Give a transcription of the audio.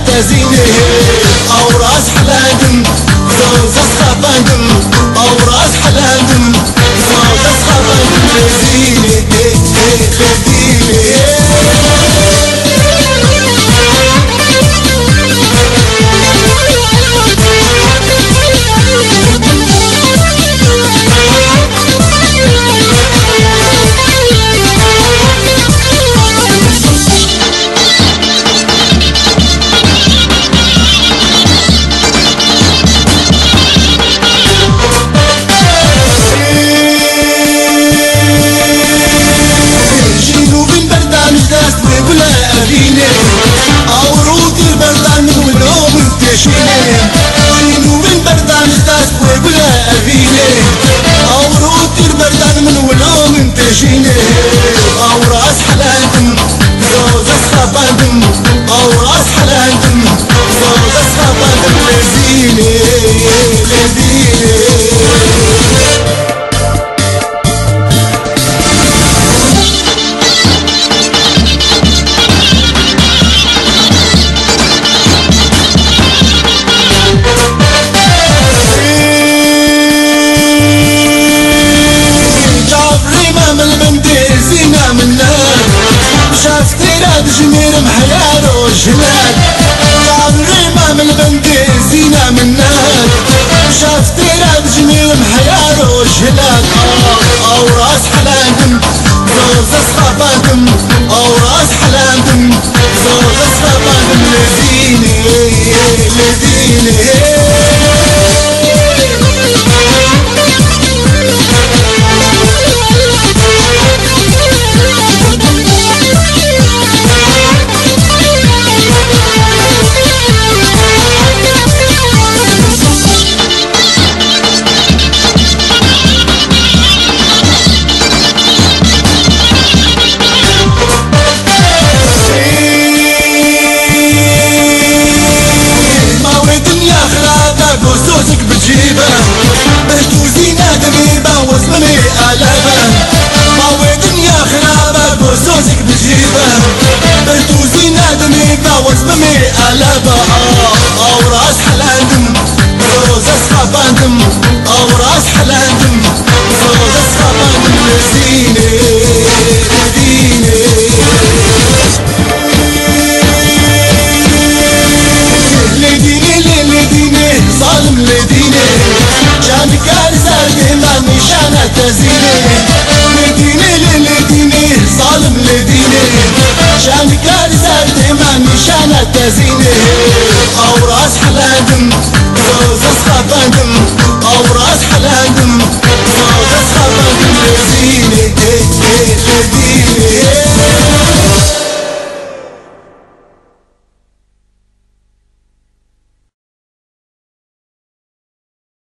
تزينه او راس حلاندم زوز اسخاباندم او راس حلاندم زوز اسخاباندم لذينه لذينه شنو من بردان ازداد ولا أبيني أو روت البردان من ولوم انت جيني أو راس حلاندم زوز اسخاباندم أو راس حلاندم زوز اسخاباندم لذيني لذيني جمير محيار وجهلات شعب الريمة من البندي زينة من نهد شافت راد جمير محيار وجهلات او راس حلاندم زوز اسخاباندم او راس حلاندم زوز اسخاباندم لذيني لذيني زوزك بتجيبه بهتو زينة دبيبة وزمني آلامة ماوي دنيا خرابة وزوزك بتجيبه بهتو زينة دبيبة وزمني آلامة أو راس حلاندم زوز اسخاباندم أو راس حلاندم زوز اسخاباندم لذيني